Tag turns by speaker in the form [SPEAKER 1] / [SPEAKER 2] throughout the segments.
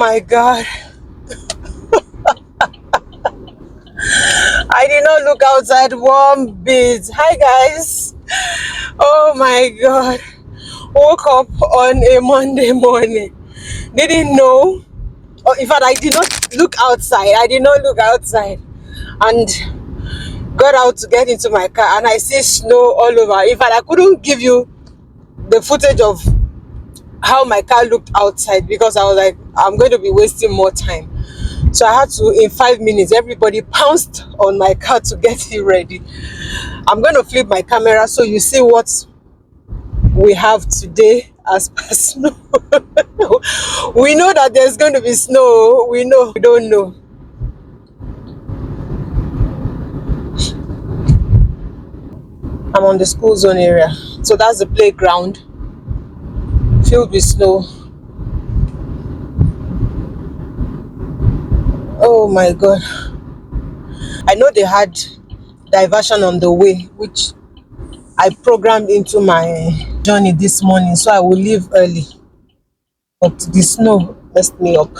[SPEAKER 1] my God. I did not look outside one bit. Hi guys. Oh my God. Woke up on a Monday morning. Didn't know. Oh, in fact, I did not look outside. I did not look outside. And got out to get into my car and I see snow all over. In fact, I couldn't give you the footage of how my car looked outside because I was like, I'm going to be wasting more time. So I had to, in 5 minutes, everybody pounced on my car to get it ready. I'm going to flip my camera so you see what we have today as per snow. We know that there's going to be snow. We know, we don't know. I'm on the school zone area. So that's the playground filled with snow. Oh my God. I know they had diversion on the way, which I programmed into my journey this morning, so I will leave early. But the snow messed me up.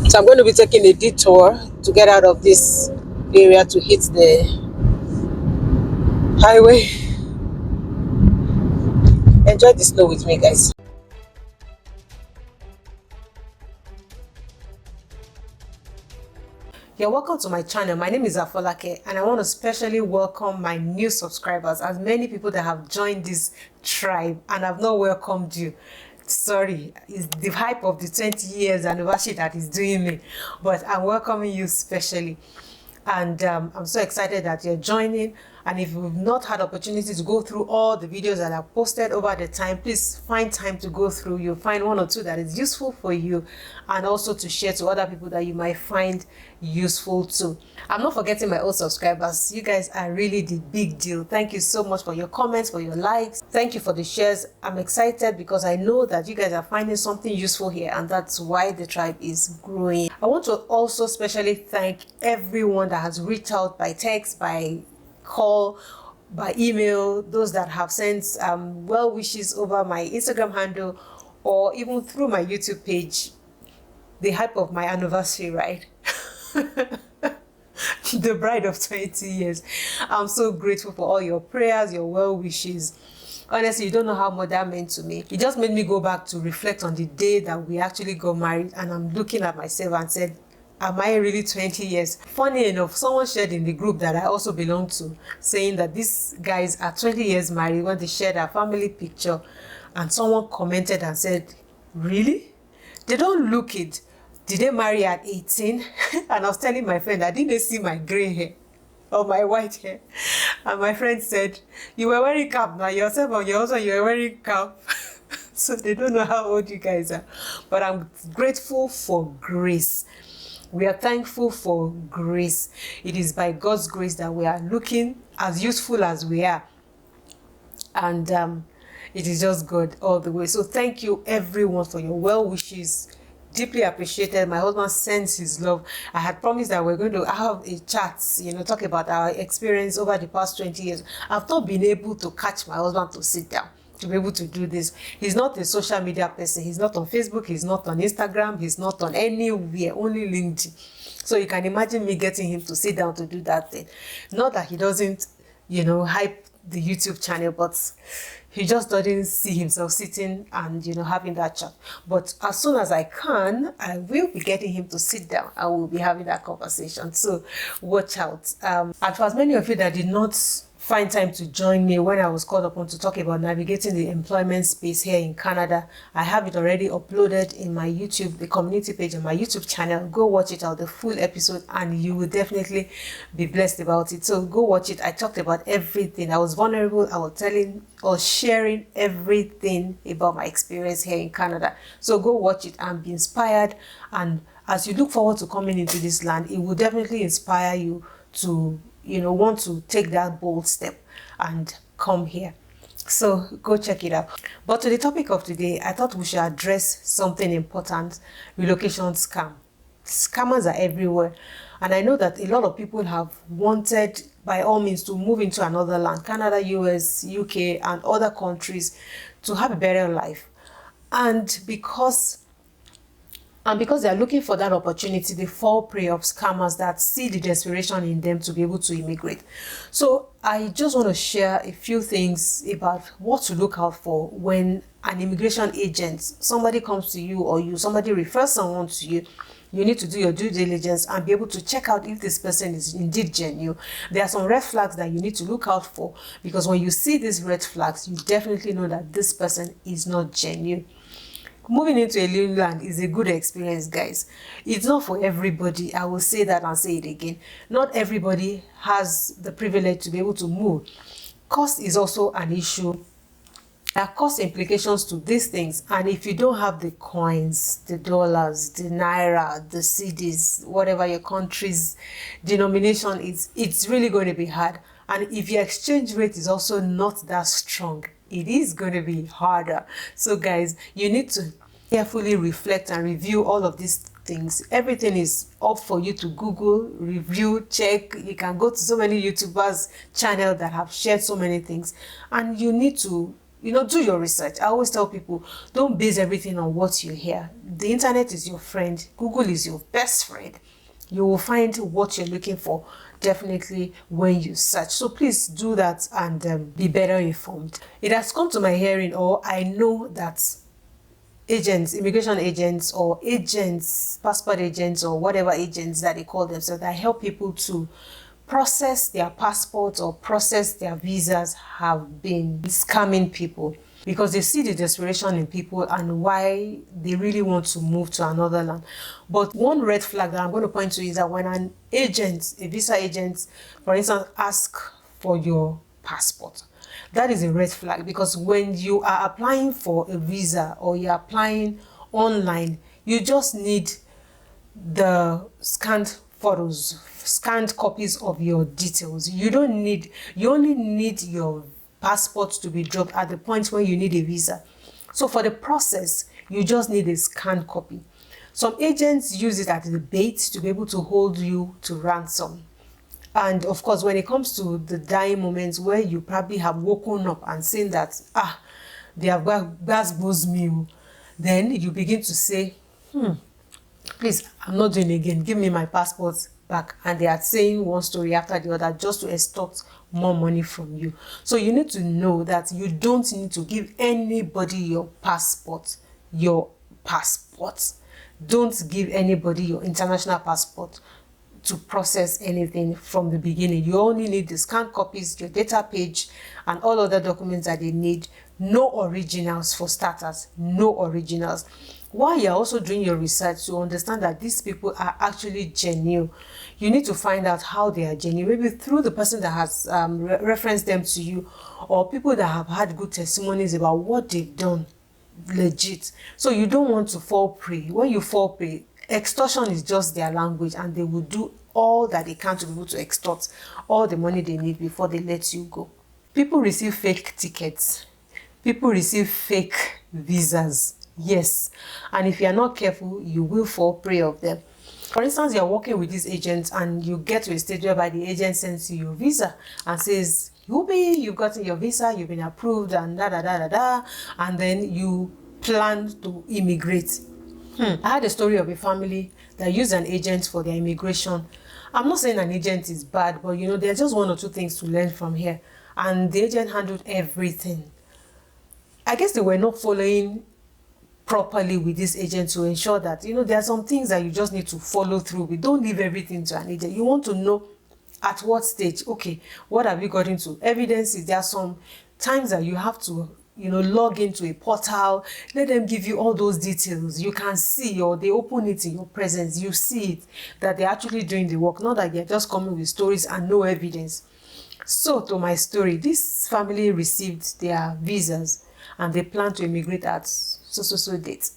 [SPEAKER 1] So I'm going to be taking a detour to get out of this area to hit the highway. Enjoy the snow with me, guys. You're welcome to my channel. My name is Afolake and I want to specially welcome my new subscribers, as many people that have joined this tribe and have not welcomed you. Sorry, it's the hype of the 20 years anniversary that is doing me, but I'm welcoming you specially. And I'm so excited that you're joining. And if you've not had opportunity to go through all the videos that I've posted over the time, please find time to go through. You'll find one or two that is useful for you and also to share to other people that you might find useful too. I'm not forgetting my old subscribers. You guys are really the big deal. Thank you so much for your comments, for your likes. Thank you for the shares. I'm excited because I know that you guys are finding something useful here, and that's why the tribe is growing. I want to also specially thank everyone that has reached out by text, by call, by email, those that have sent well wishes over my Instagram handle or even through my YouTube page. The hype of my anniversary, right? The bride of 20 years. I'm so grateful for all your prayers, your well wishes. Honestly, you don't know how much that meant to me. It just made me go back to reflect on the day that we actually got married, and I'm looking at myself and said, am I really 20 years? Funny enough, someone shared in the group that I also belong to, saying that these guys are 20 years married when they shared their family picture, and someone commented and said, really? They don't look it. Did they marry at 18? And I was telling my friend, I didn't see my gray hair or my white hair. And my friend said, you were wearing cap now, yourself and your husband, you were wearing cap. So they don't know how old you guys are. But I'm grateful for grace. We are thankful for grace. It is by God's grace that we are looking as useful as we are. And it is just God all the way. So thank you everyone for your well wishes. Deeply appreciated. My husband sends his love. I had promised that we're going to have a chat, talk about our experience over the past 20 years. I've not been able to catch my husband to sit down to be able to do this. He's not a social media person. He's not on Facebook. He's not on Instagram. He's not on anywhere, only LinkedIn. So you can imagine me getting him to sit down to do that thing. Not that he doesn't, hype the YouTube channel, but he just doesn't see himself sitting and having that chat. But as soon as I can, I will be getting him to sit down and we'll be having that conversation. So watch out. And for as many of you that did not find time to join me when I was called upon to talk about navigating the employment space here in Canada, I have it already uploaded in my YouTube, the community page on my YouTube channel. Go watch it out, the full episode, and you will definitely be blessed about it. So go watch it. I talked about everything. I was vulnerable. I was sharing everything about my experience here in Canada. So go watch it and be inspired. And as you look forward to coming into this land, it will definitely inspire you to want to take that bold step and come here. So go check it out. But to the topic of today, I thought we should address something important: relocation scam. Scammers are everywhere, and I know that a lot of people have wanted by all means to move into another land, Canada, US, UK, and other countries, to have a better life. And because And because they are looking for that opportunity, they fall prey of scammers that see the desperation in them to be able to immigrate. So I just want to share a few things about what to look out for when an immigration agent, somebody comes to you, or somebody refers someone to you. You need to do your due diligence and be able to check out if this person is indeed genuine. There are some red flags that you need to look out for, because when you see these red flags, you definitely know that this person is not genuine. Moving into a new land is a good experience, guys. It's not for everybody. I will say that and say it again. Not everybody has the privilege to be able to move. Cost is also an issue. There are cost implications to these things, and if you don't have the coins, the dollars, the naira, the cedis, whatever your country's denomination is, it's really going to be hard. And if your exchange rate is also not that strong, it is going to be harder. So guys, you need to carefully reflect and review all of these things. Everything is up for you to Google, review, check. You can go to so many YouTubers channels that have shared so many things, and you need to do your research. I always tell people, don't base everything on what you hear. The internet is your friend. Google is your best friend. You will find what you're looking for definitely when you search. So please do that and be better informed. It has come to my hearing, or I know that agents, immigration agents, or agents, passport agents, or whatever agents that they call themselves, that help people to process their passports or process their visas, have been scamming people, because they see the desperation in people and why they really want to move to another land. But one red flag that I'm going to point to is that when an agent, a visa agent, for instance, asks for your passport, that is a red flag, because when you are applying for a visa or you're applying online, you just need the scanned photos, scanned copies of your details. You only need your passport to be dropped at the point when you need a visa. So for the process, you just need a scanned copy. Some agents use it as a bait to be able to hold you to ransom. And of course, when it comes to the dying moments where you probably have woken up and seen that, they have gasbos me, then you begin to say, please, I'm not doing it again. Give me my passport back. And they are saying one story after the other just to extort more money from you. So you need to know that you don't need to give anybody your passport. Don't give anybody your international passport to process anything from the beginning. You only need the scanned copies, your data page, and all other documents that they need. No originals for starters. No originals. While you're also doing your research to understand that these people are actually genuine, you need to find out how they are genuine, maybe through the person that has referenced them to you, or people that have had good testimonies about what they've done legit. So you don't want to fall prey. When you fall prey, extortion is just their language, and they will do all that they can to be able to extort all the money they need before they let you go. People receive fake tickets. People receive fake visas. Yes, and if you are not careful, you will fall prey of them. For instance, you're working with these agents and you get to a stage whereby the agent sends you your visa and says, you've gotten your visa, you've been approved, and and then you plan to immigrate. I had a story of a family that used an agent for their immigration. I'm not saying an agent is bad, but there's just one or two things to learn from here. And the agent handled everything. I guess they were not following properly with this agent to ensure that, there are some things that you just need to follow through with. Don't leave everything to an agent. You want to know at what stage, okay, what have you got into? Evidence is there are some times that you have to, log into a portal, let them give you all those details. You can see, or they open it in your presence. You see it, that they're actually doing the work, not that they're just coming with stories and no evidence. So to my story, this family received their visas and they plan to immigrate at so date.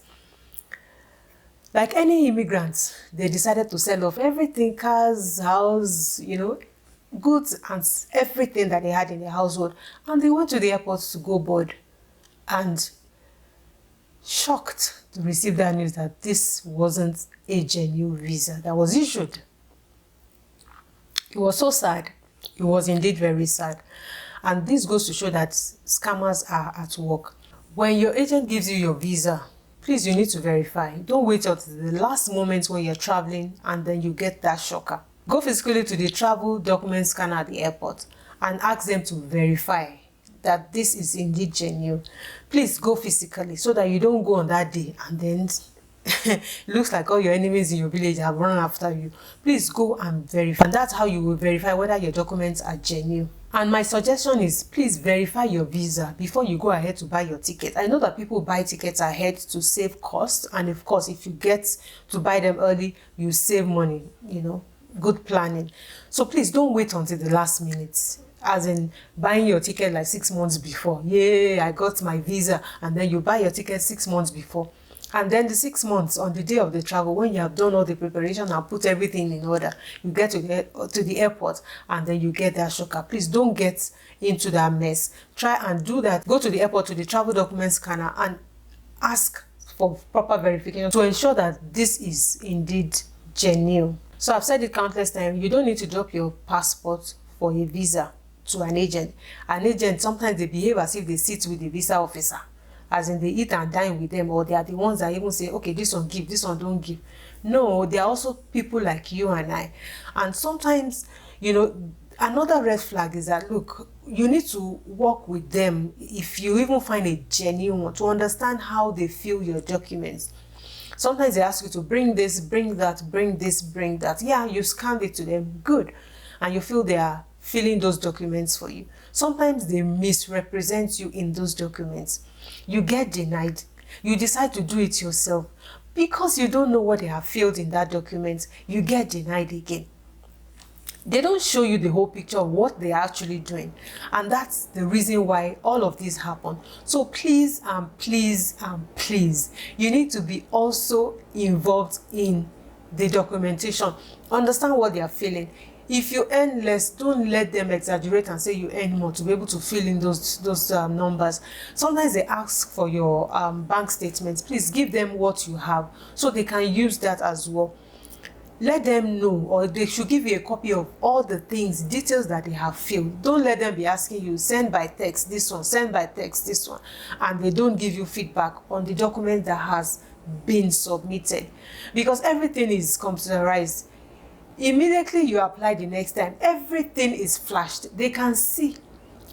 [SPEAKER 1] Like any immigrants, they decided to sell off everything, cars, house, goods and everything that they had in their household, and they went to the airport to go board, and shocked to receive that news that this wasn't a genuine visa that was issued. It was so sad. It was indeed very sad. And this goes to show that scammers are at work. When your agent gives you your visa, please, you need to verify. Don't wait until the last moment when you're traveling and then you get that shocker. Go physically to the travel document scanner at the airport and ask them to verify that this is indeed genuine. Please go physically so that you don't go on that day and then looks like all your enemies in your village have run after you. Please go and verify. And that's how you will verify whether your documents are genuine. And my suggestion is, please verify your visa before you go ahead to buy your ticket. I know that people buy tickets ahead to save costs, and of course, if you get to buy them early, you save money, you know, good planning. So please don't wait until the last minute, as in buying your ticket like 6 months before. Yeah, I got my visa, and then you buy your ticket 6 months before. And then the 6 months on the day of the travel, when you have done all the preparation and put everything in order, you get to the airport and then you get that shocker. Please don't get into that mess. Try and do that. Go to the airport, to the travel document scanner, and ask for proper verification to ensure that this is indeed genuine. So I've said it countless times, you don't need to drop your passport for a visa to an agent. An agent, sometimes they behave as if they sit with the visa officer, as in they eat and dine with them, or they are the ones that even say, okay, this one give, this one don't give. No, they are also people like you and I. And sometimes, you know, another red flag is that, look, you need to work with them if you even find a genuine one, to understand how they feel your documents. Sometimes they ask you to bring this, bring that, bring this, bring that. Yeah, you scanned it to them, good. And you feel they are filling those documents for you. Sometimes they misrepresent you in those documents. You get denied. You decide to do it yourself. Because you don't know what they have filled in that document, you get denied again. They don't show you the whole picture of what they're actually doing. And that's the reason why all of this happened. So please and please and please, you need to be also involved in the documentation. Understand what they are feeling. If you earn less, don't let them exaggerate and say you earn more to be able to fill in those numbers. Sometimes they ask for your bank statements. Please give them what you have so they can use that as well. Let them know, or they should give you a copy of all the things, details that they have filled. Don't let them be asking you, send by text this one, send by text this one, and they don't give you feedback on the document that has been submitted, because everything is computerized. Immediately you apply the next time, everything is flashed. They can see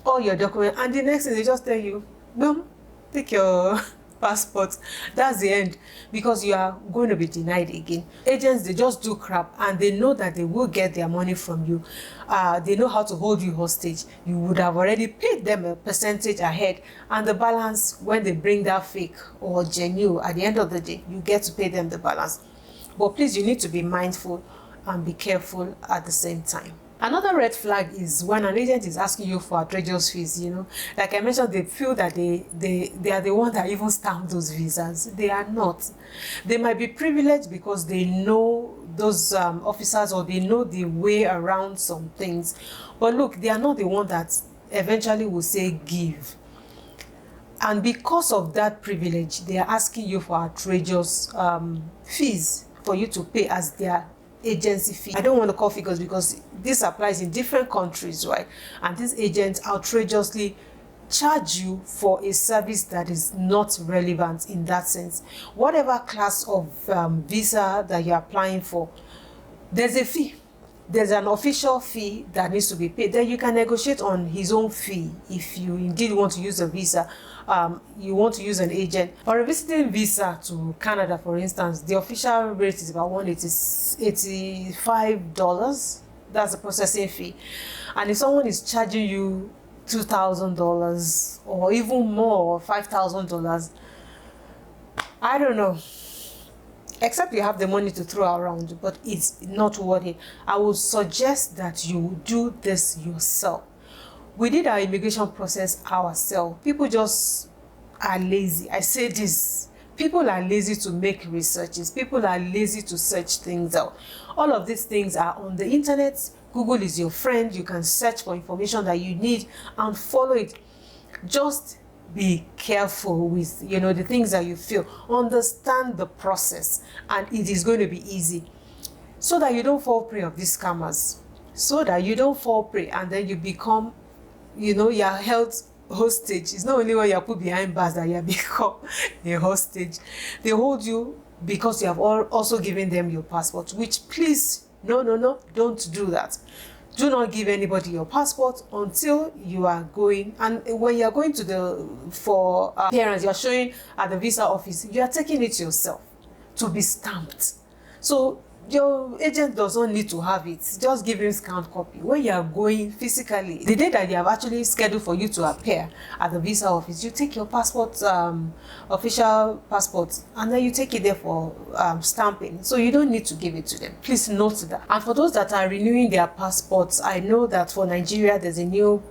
[SPEAKER 1] all your documents, and the next thing they just tell you, boom, take your passport. That's the end, because you are going to be denied again. Agents, they just do crap, and they know that they will get their money from you. They know how to hold you hostage. You would have already paid them a percentage ahead, and the balance, when they bring that fake or genuine, at the end of the day, you get to pay them the balance. But please, you need to be mindful and be careful at the same time. Another red flag is when an agent is asking you for outrageous fees. You know, like I mentioned, they feel that they are the ones that even stamp those visas. They are not. They might be privileged because they know those officers, or they know the way around some things. But look, they are not the one that eventually will say give. And because of that privilege, they are asking you for outrageous fees for you to pay as their agency fee. I don't want to call figures because this applies in different countries, right? And these agents outrageously charge you for a service that is not relevant in that sense. Whatever class of visa that you're applying for, there's a fee. There's an official fee that needs to be paid. Then you can negotiate on his own fee if you indeed want to use a visa. You want to use an agent. For a visiting visa to Canada, for instance, the official rate is about $185. That's the processing fee. And if someone is charging you $2,000 or even more, $5,000, I don't know. Except you have the money to throw around, but it's not worth it. I would suggest that you do this yourself. We did our immigration process ourselves. People just are lazy. I say this. People are lazy to make researches. People are lazy to search things out. All of these things are on the internet. Google is your friend. You can search for information that you need and follow it. Just be careful with, the things that you feel. Understand the process, and it is going to be easy, so that you don't fall prey of these scammers. So that you don't fall prey and then you become, you're held hostage. It's not only when you're put behind bars that you become a hostage. They hold you because you have also given them your passport, which please, no, don't do that. Do not give anybody your passport until you are going. And when you are going to for appearance, you are showing at the visa office, you are taking it yourself to be stamped. So your agent does not need to have it. Just give him scanned copy. When you are going physically, the day that they have actually scheduled for you to appear at the visa office, you take your passport, official passport, and then you take it there for stamping. So you don't need to give it to them. Please note that. And for those that are renewing their passports, I know that for Nigeria there's a new,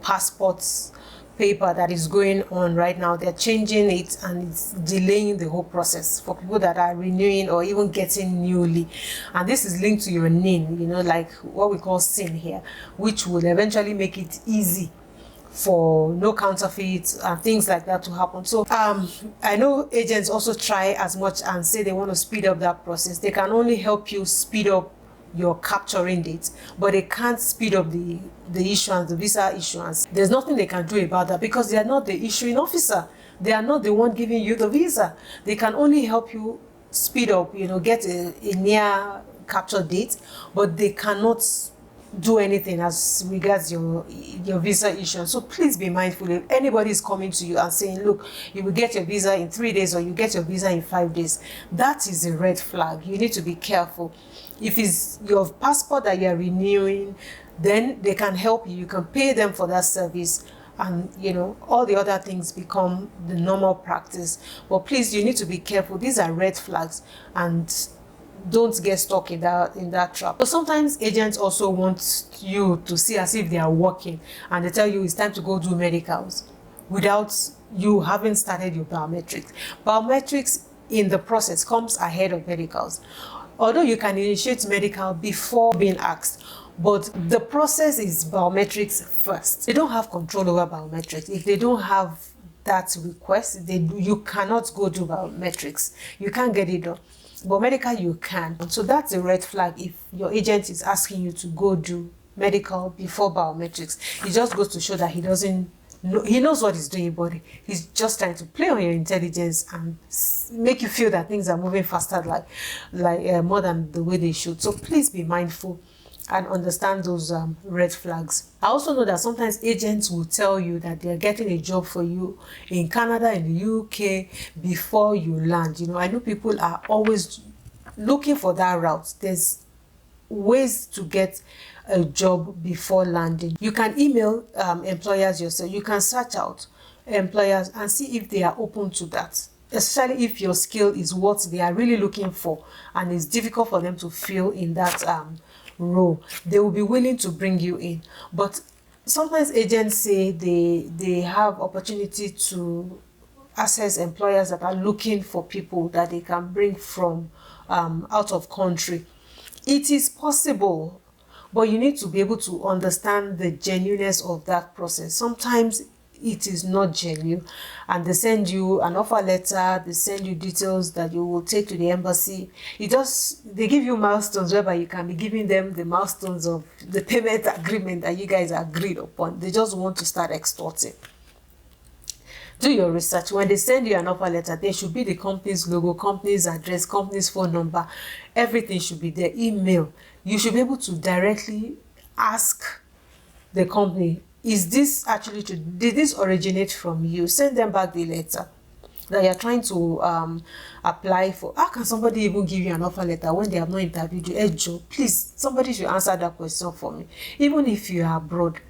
[SPEAKER 1] passports paper that is going on right now. They're changing it and it's delaying the whole process for people that are renewing or even getting newly. And this is linked to your NIN, like what we call SIN here, which will eventually make it easy for no counterfeits and things like that to happen. So I know agents also try as much and say they want to speed up that process. They can only help you speed up your capturing date, but they can't speed up the issuance, the visa issuance. There's nothing they can do about that because they are not the issuing officer. They are not the one giving you the visa. They can only help you speed up, get a near capture date, but they cannot do anything as regards your visa issuance. So please be mindful. If anybody is coming to you and saying, look, you will get your visa in 3 days or you get your visa in 5 days, that is a red flag. You need to be careful. If it's your passport that you're renewing, then they can help you. You can pay them for that service, and all the other things become the normal practice. But please, you need to be careful. These are red flags, and don't get stuck in that trap. So sometimes agents also want you to see as if they are working, and they tell you it's time to go do medicals without you having started your biometrics. Biometrics in the process comes ahead of medicals. Although you can initiate medical before being asked, but the process is biometrics first. They don't have control over biometrics. If they don't have that request, you cannot go do biometrics. You can't get it done. But medical, you can. So that's a red flag if your agent is asking you to go do medical before biometrics. It just goes to show that he doesn't know, he knows what he's doing, but he's just trying to play on your intelligence and make you feel that things are moving faster, like more than the way they should. So please be mindful and understand those red flags. I also know that sometimes agents will tell you that they're getting a job for you in Canada, in the UK, before you land. I know people are always looking for that route. There's ways to get a job before landing. You can email employers yourself. You can search out employers and see if they are open to that, especially if your skill is what they are really looking for and it's difficult for them to fill in that role. They will be willing to bring you in. But sometimes agents say they have opportunity to access employers that are looking for people that they can bring from out of country. It is possible, but you need to be able to understand the genuineness of that process. Sometimes it is not genuine, and they send you an offer letter, they send you details that you will take to the embassy. They give you milestones whereby you can be giving them the milestones of the payment agreement that you guys agreed upon. They just want to start extorting. Do your research. When they send you an offer letter, there should be the company's logo, company's address, company's phone number. Everything should be there. Email. You should be able to directly ask the company, is this actually true? Did this originate from you? Send them back the letter that you're trying to apply for. How can somebody even give you an offer letter when they have not interviewed you? Hey Joe, please, somebody should answer that question for me. Even if you are abroad,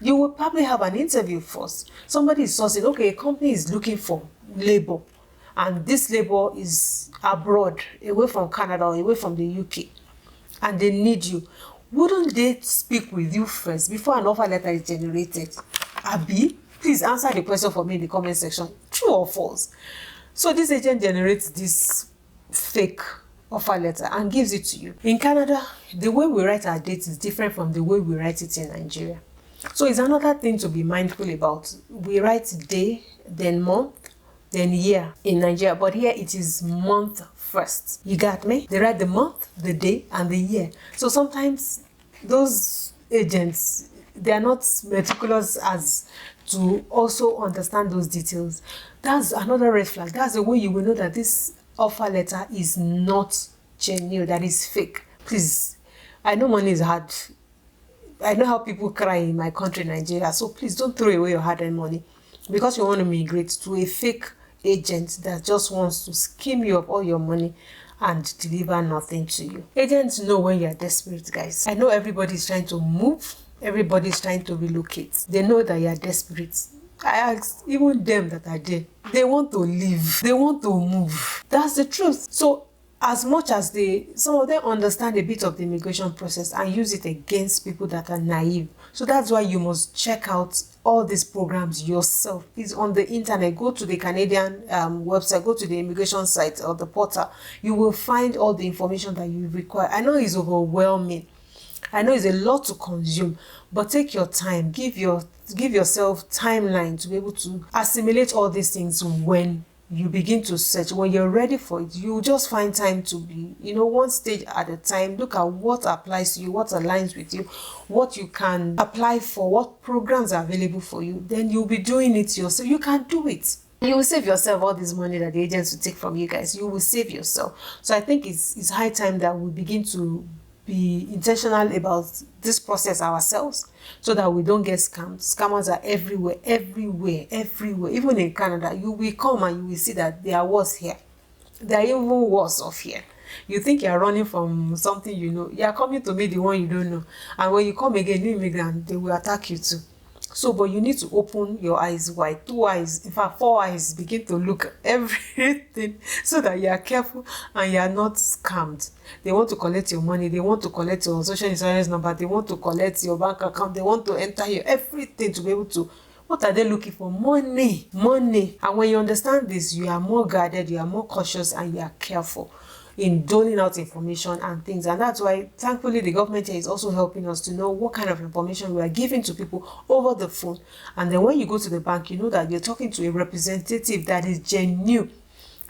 [SPEAKER 1] you will probably have an interview first. Somebody is sourcing, okay, a company is looking for labor, and this labor is abroad, away from Canada or away from the UK, and they need you. Wouldn't they speak with you first before an offer letter is generated? Abi, please answer the question for me in the comment section. True or false? So this agent generates this fake offer letter and gives it to you. In Canada, the way we write our dates is different from the way we write it in Nigeria. So it's another thing to be mindful about. We write day, then month, then year in Nigeria, but here it is month first. You got me? They write the month, the day, and the year. So sometimes those agents, they are not meticulous as to also understand those details. That's another red flag. That's the way you will know that this offer letter is not genuine, that is fake. Please, I know money is hard. I know how people cry in my country, Nigeria. So please don't throw away your hard-earned money because you want to migrate to a fake agent that just wants to skim you of all your money and deliver nothing to you. Agents know when you're desperate, guys. I know everybody's trying to move. Everybody's trying to relocate. They know that you're desperate. I asked even them that are there. They want to leave. They want to move. That's the truth. So as much as some of them understand a bit of the immigration process and use it against people that are naive. So that's why you must check out all these programs yourself. It's on the internet. Go to the Canadian website, go to the immigration site or the portal. You will find all the information that you require. I know it's overwhelming. I know it's a lot to consume, but take your time. Give yourself timeline to be able to assimilate all these things when you begin to search. When you're ready for it, you just find time to be, one stage at a time. Look at what applies to you, what aligns with you, what you can apply for, what programs are available for you. Then you'll be doing it yourself. You can do it. You will save yourself all this money that the agents will take from you guys. You will save yourself. So I think it's high time that we begin to be intentional about this process ourselves so that we don't get scammed. Scammers are everywhere. Even in Canada, you will come and you will see that they are worse here. They are even worse off here. You think you are running from something you are coming to meet the one you don't know. And when you come again, new immigrant, they will attack you too. So, but you need to open your eyes wide, 2 eyes, in fact 4 eyes, begin to look at everything so that you are careful and you are not scammed. They want to collect your money, they want to collect your social insurance number, they want to collect your bank account, they want to enter your everything to be able to. What are they looking for? Money. And when you understand this, you are more guarded, you are more cautious, and you are careful in doling out information and things. And that's why, thankfully, the government here is also helping us to know what kind of information we are giving to people over the phone. And then when you go to the bank, you know that you're talking to a representative that is genuine,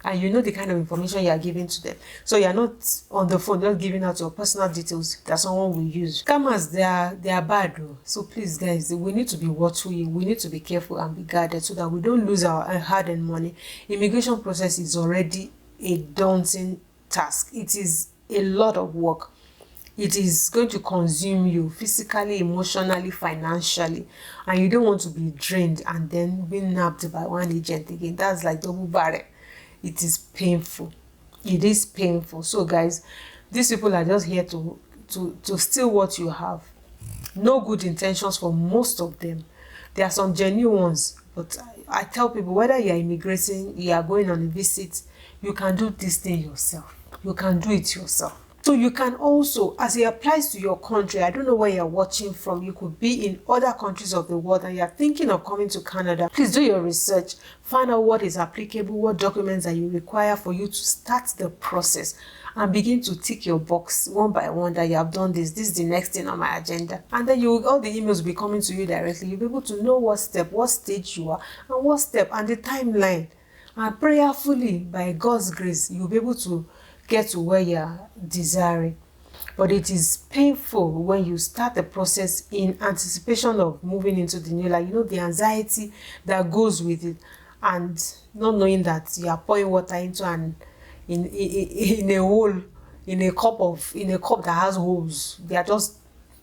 [SPEAKER 1] and you know the kind of information you are giving to them. So you're not on the phone just giving out your personal details that someone will use. Scammers, they are bad though. So please, guys, we need to be watchful. We need to be careful and be guarded so that we don't lose our hard-earned money. Immigration process is already a daunting task. It is a lot of work. It is going to consume you physically, emotionally, financially, and you don't want to be drained and then be nabbed by one agent again. That's like double barrel. It is painful. It is painful. So guys, these people are just here to steal what you have. No good intentions for most of them. There are some genuine ones, but I tell people, whether you are immigrating, you are going on a visit, you can do this thing yourself. You can do it yourself. So you can also, as it applies to your country, I don't know where you're watching from, you could be in other countries of the world and you're thinking of coming to Canada. Please do your research, find out what is applicable, what documents that you require for you to start the process, and begin to tick your box one by one that you have done this. This is the next thing on my agenda. And then all the emails will be coming to you directly. You'll be able to know what step, what stage you are, and what step, and the timeline. And prayerfully, by God's grace, you'll be able to get to where you're desiring. But it is painful when you start the process in anticipation of moving into the new life. The anxiety that goes with it, and not knowing that you are pouring water into in a hole, in a cup that has holes. They are just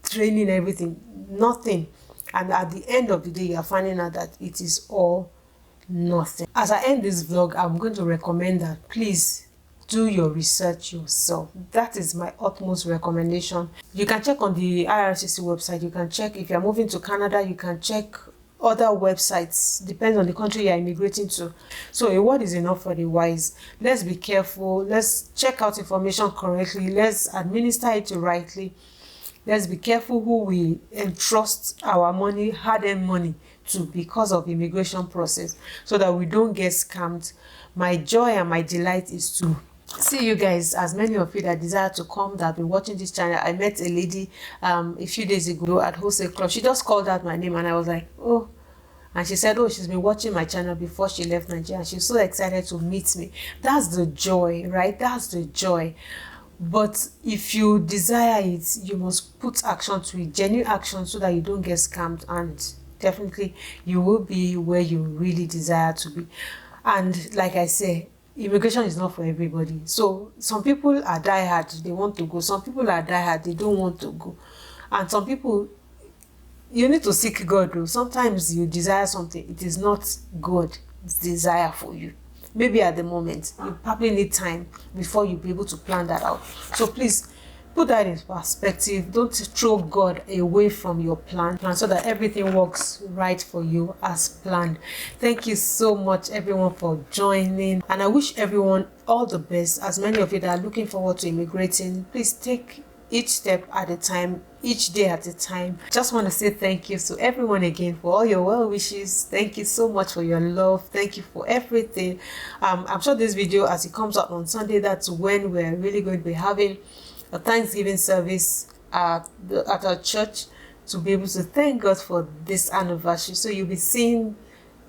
[SPEAKER 1] draining everything, nothing. And at the end of the day, you are finding out that it is all nothing. As I end this vlog, I'm going to recommend that please do your research yourself. That is my utmost recommendation. You can check on the IRCC website. You can check if you're moving to Canada. You can check other websites. Depends on the country you're immigrating to. So a word is enough for the wise. Let's be careful. Let's check out information correctly. Let's administer it rightly. Let's be careful who we entrust our money, hard-earned money, to because of immigration process, so that we don't get scammed. My joy and my delight is to see you guys, as many of you that desire to come, that have been watching this channel. I met a lady a few days ago at Wholesale Club. She just called out my name and I was like, oh. And she said, oh, she's been watching my channel before she left Nigeria. She's so excited to meet me. That's the joy, right? That's the joy. But if you desire it, you must put action to it, genuine action, so that you don't get scammed and definitely you will be where you really desire to be. And like I say, immigration is not for everybody. So some people are diehard, they want to go. Some people are diehard, they don't want to go. And some people, you need to seek God though. Sometimes you desire something, it is not God's desire for you. Maybe at the moment, you probably need time before you be able to plan that out. So please, put that in perspective. Don't throw God away from your plan so that everything works right for you as planned. Thank you so much, everyone, for joining. And I wish everyone all the best. As many of you that are looking forward to immigrating, please take each step at a time, each day at a time. Just want to say thank you to everyone again for all your well wishes. Thank you so much for your love. Thank you for everything. I'm sure this video, as it comes out on Sunday, that's when we're really going to be having a Thanksgiving service at our church to be able to thank God for this anniversary. So you'll be seeing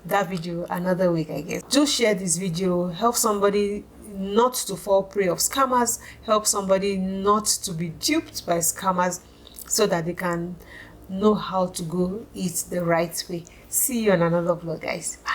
[SPEAKER 1] that video another week, I guess. Do share this video, help somebody not to fall prey of scammers, help somebody not to be duped by scammers, so that they can know how to go it the right way. See you on another vlog, guys. Bye.